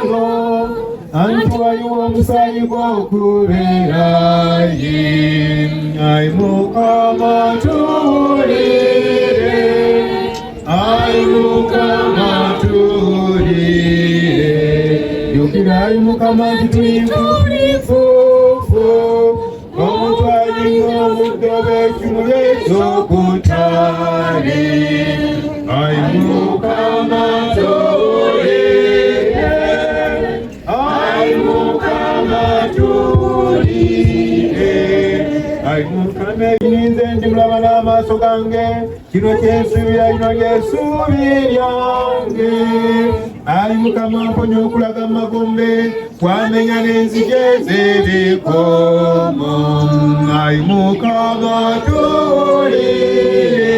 musango anti waliwo omusaayi gw'okubeerayi ayi Mukama tuwulire ayi Mukama tuwulire yogera ayi Mukama tituyingulifufu omuntu alinga omuddo b'ekimuli eky'okutali ayi Mukama tuwulire ayi Mukama tuwulire ayi Mukama ebininze ndi mulaba n'amaaso gange kino kyensuubira lino ly'essuubi lyange ayi Mukama mponya okulaga mu magombe wamenya n'enzige z'ebikomo ayi Mukama tuwulire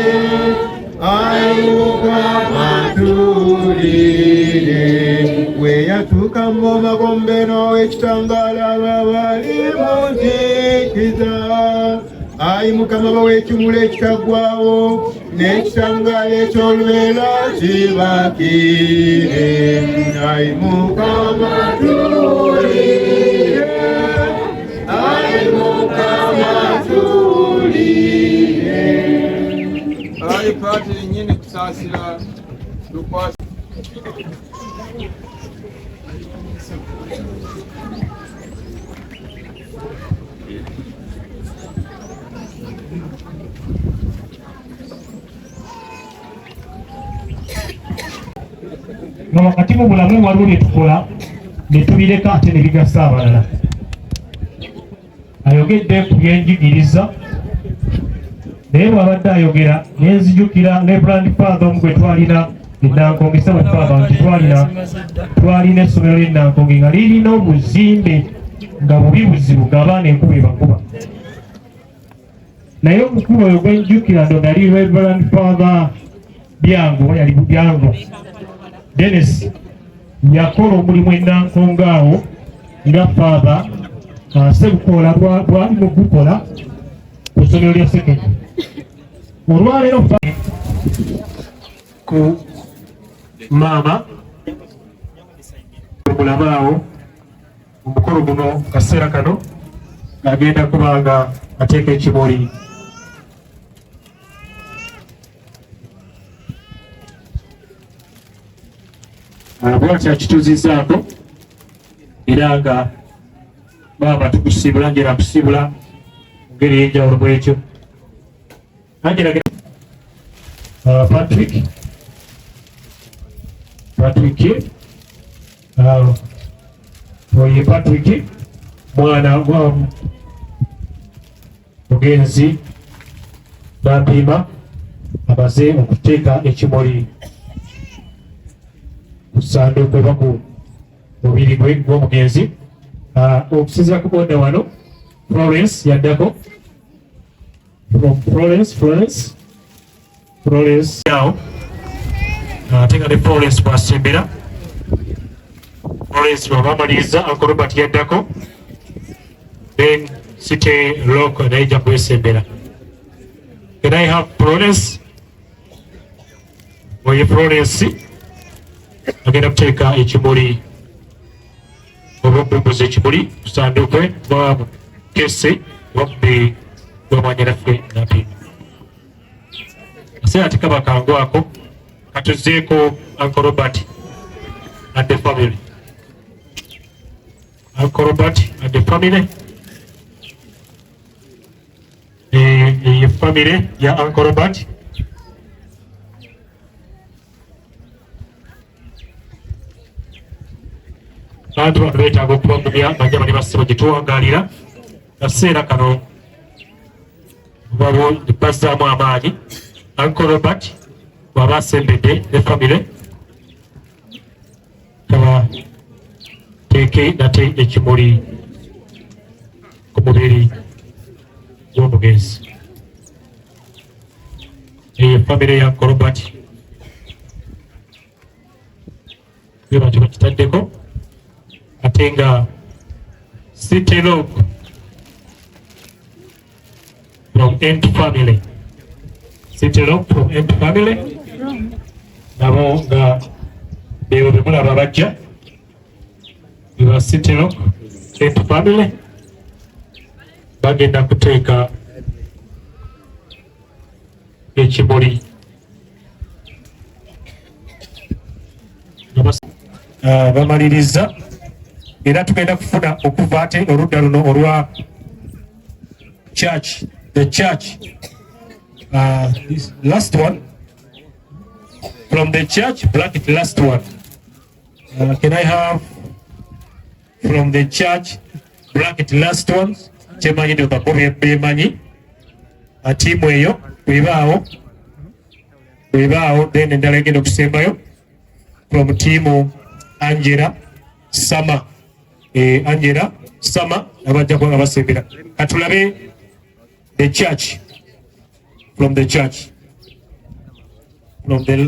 ayi Mukama tuwulire weyatuuka mu magombe n'ow'ekitangaala abali mu nzikiza ayi Mukama bawa ekimuli ekitaggwaawo n'ekitangaala eky'olubeera kibakire ayi Mukama tuwulire ayi Mukama tuwulire ayi paati nyini kusaasira lukwasi nga wakati mu bulamu waliwo bye tukola ne tubireka ate ne bigasa abalala. Ayogedde ku byenjigiriza naye bw'abadde ayogera ne nzijukira ne Brand Father omu gwe twalina Nankonge saba twaba nti twalina essomero ly'e Nankonge nga lirina obuzimbe nga bubi buzibu ng'abaana enkuba ebakuba. Naye omukulu oyo gwenjukira ndo nali Reverend Father Byango, yali Byango Dennis, yakola omulimu e Nankonge awo nga Father Sebukola bwali mu gukola ku ssomero lya sekendule. Olwaleero ku maama mulabaawo omukolo guno kaseera kano agenda kubanga ateeka ekimuli bwatyo akituuzizaako era nga maama tukusibula ngera akusibula mu ngeri ey'enjawulo bwekyo. Patrick oye Patrick mwana wa mugenzi bapima amaze okuteeka ekimuli ku ssanduuko oba ku mubiri gwe gw'omugenzi. Okusinziira ku bonda wano Florence yaddako from Florence now ate nga ne Florence bw'asembera Florence bw'abamaliriza Uncle Robert yaddako then City Rock naye ejja kwesembera. Can I have Florence? Oye Florence agenda kuteeka ekimuli oba okubumbuza ekimuli ku ssanduuko bwa kese wabbi gw'omwanyiraffe napima. Kaseera tekaba kangu ako katuzeeko Uncle Robert and the family. Uncle Robert and the family. Family ya Uncle Robert. Bantu bano beetaaga okubagumya bajja bali bassibo gye tuwangaalira kaseera kano bazzaamu amaanyi. Uncle Robert bw'aba asembedde ne family kaba teeke nate ekimuli ku mubiri gw'omugenzi. Eyo family ya Uncle Robert bwe batyo bakitaddeko ate nga City Rock from End family. City Rock from End family nabo nga beebo be mulaba bajja Eba City Rock Faith Family bagenda kuteeka ekimuli bamaliriza era tugenda kufuna okuva ate oludda luno olwa church, the church, this last one from the church, bracket last one. Can I have from the church, bracket last one? Chemanyi ndio kakobe bemanyi atimu eyo webaawo then endala egenda okusembayo from team Angela Sama Angela Sama abajja kuba abasembera katulabe the church from the church okay